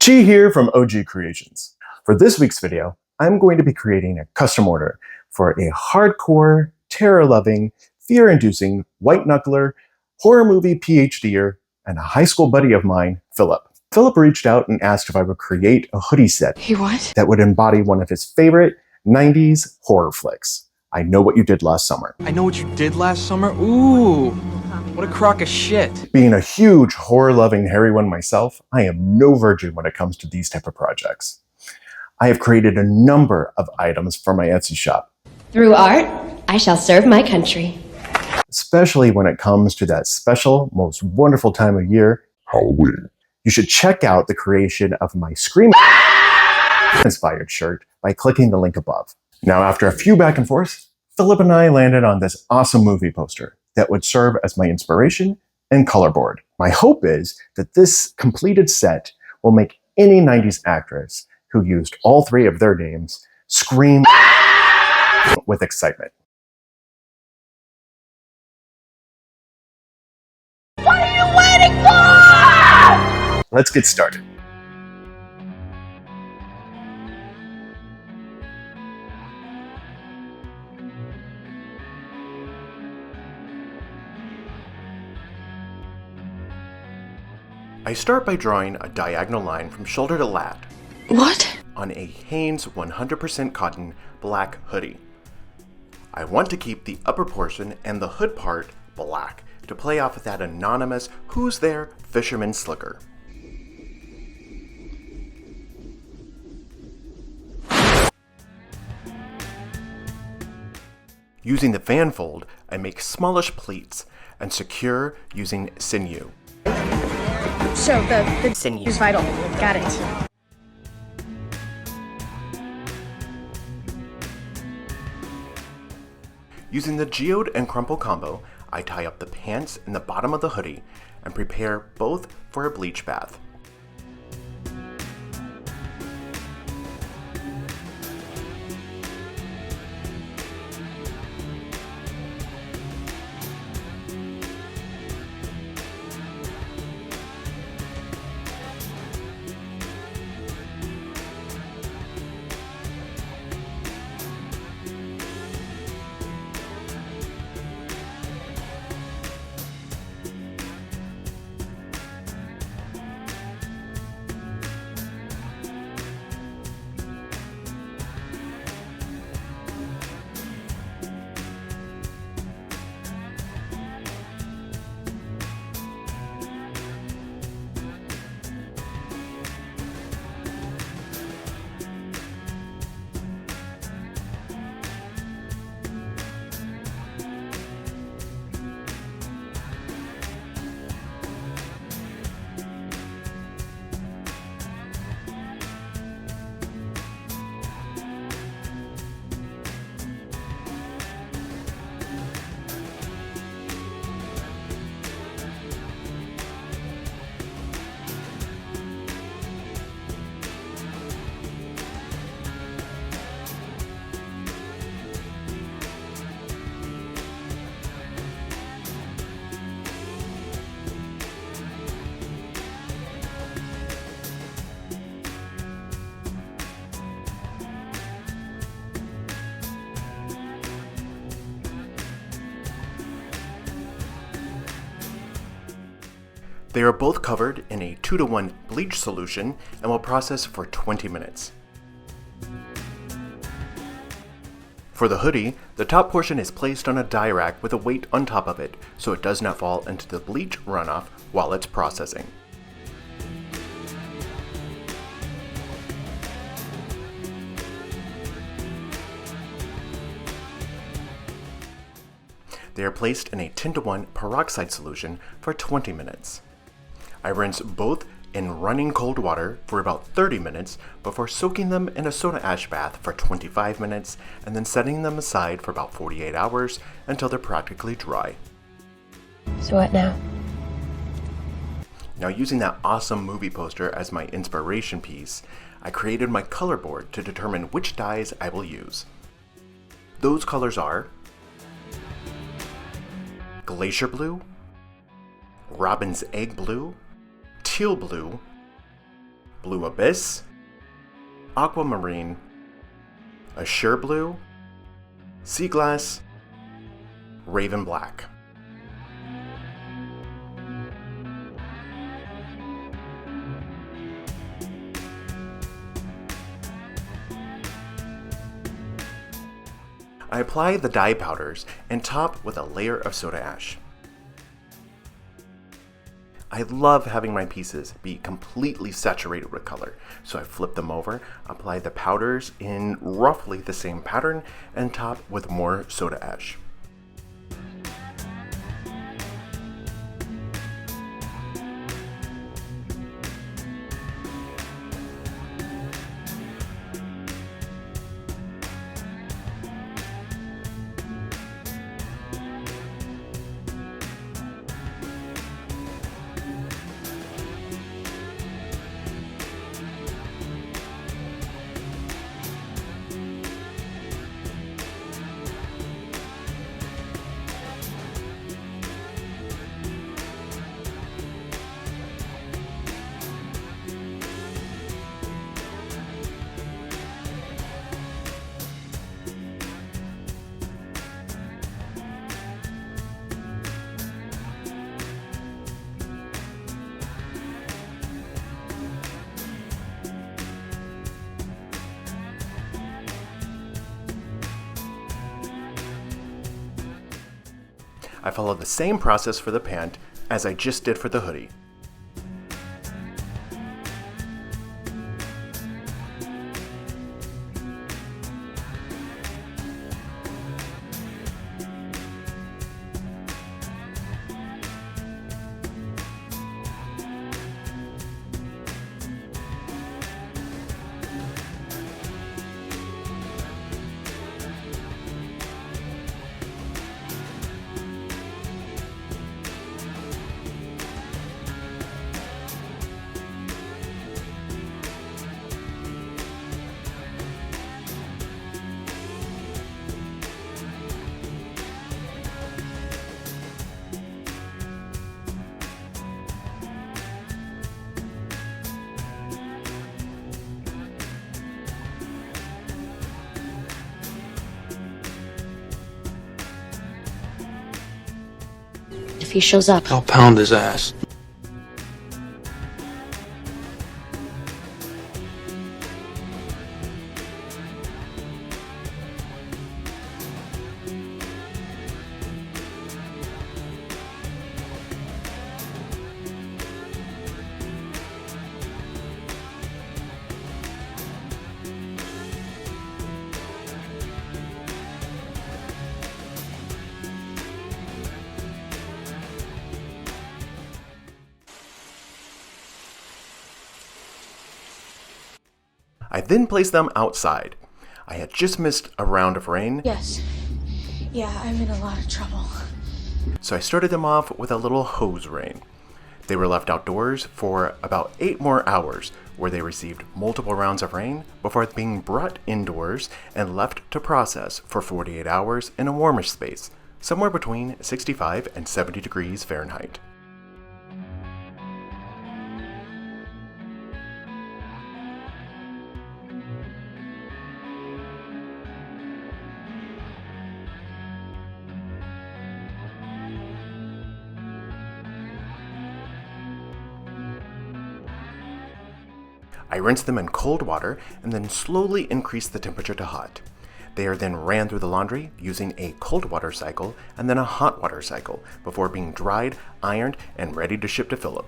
Chi here from OG Creations. For this week's video, I'm going to be creating a custom order for a hardcore, terror-loving, fear-inducing, white-knuckler, horror movie PhDer, and a high school buddy of mine, Philip. Philip reached out and asked if I would create a hoodie set that would embody one of his favorite 90s horror flicks. I Know What You Did Last Summer. I Know What You Did Last Summer? Ooh, what a crock of shit. Being a huge horror-loving hairy one myself, I am no virgin when it comes to these type of projects. I have created a number of items for my Etsy shop. Through art, I shall serve my country. Especially when it comes to that special, most wonderful time of year, Halloween. You should check out the creation of my Scream inspired shirt by clicking the link above. Now, after a few back and forths, Philip and I landed on this awesome movie poster that would serve as my inspiration and color board. My hope is that this completed set will make any 90s actress who used all three of their names scream with excitement. What are you waiting for? Let's get started. I start by drawing a diagonal line from shoulder to lat. What? On a Hanes 100% cotton black hoodie. I want to keep the upper portion and the hood part black to play off of that anonymous "Who's There?" fisherman slicker. Using the fan fold, I make smallish pleats and secure using sinew. So the sinew is vital. Got it. Using the Geode and crumple combo, I tie up the pants and the bottom of the hoodie and prepare both for a bleach bath. They are both covered in a 2-to-1 bleach solution and will process for 20 minutes. For the hoodie, the top portion is placed on a dye rack with a weight on top of it so it does not fall into the bleach runoff while it's processing. They are placed in a 10-to-1 peroxide solution for 20 minutes. I rinse both in running cold water for about 30 minutes before soaking them in a soda ash bath for 25 minutes and then setting them aside for about 48 hours until they're practically dry. So what now? Now, using that awesome movie poster as my inspiration piece, I created my color board to determine which dyes I will use. Those colors are Glacier blue, Robin's egg blue, teal blue, Blue Abyss, Aquamarine, Azure Blue, Sea Glass, Raven Black. I apply the dye powders and top with a layer of soda ash. I love having my pieces be completely saturated with color, so I flip them over, apply the powders in roughly the same pattern, and top with more soda ash. I follow the same process for the pant as I just did for the hoodie. If he shows up, I'll pound his ass. I then placed them outside. I had just missed a round of rain, Yes. Yeah, I'm in a lot of trouble. so I started them off with a little hose rain. They were left outdoors for about 8 more hours, where they received multiple rounds of rain before being brought indoors and left to process for 48 hours in a warmer space, somewhere between 65 and 70 degrees Fahrenheit. I rinsed them in cold water and then slowly increased the temperature to hot. They are then ran through the laundry using a cold water cycle and then a hot water cycle before being dried, ironed, and ready to ship to Philip.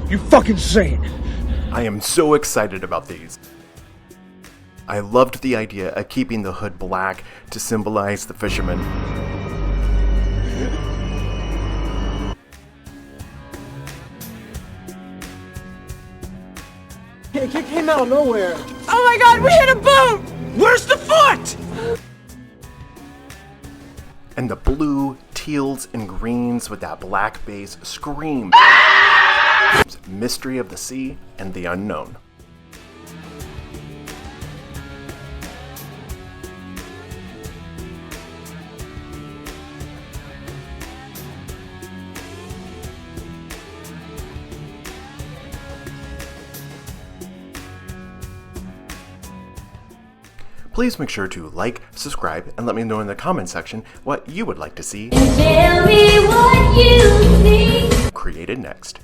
You fucking say it. I am so excited about these. I loved the idea of keeping the hood black to symbolize the fisherman. It came out of nowhere. Oh my god, we hit a boat! Where's the foot? And the blue, teals, and greens with that black base scream. Mystery of the sea and the unknown. Please make sure to like, subscribe, and let me know in the comment section what you would like to see Tell me what you think. created next.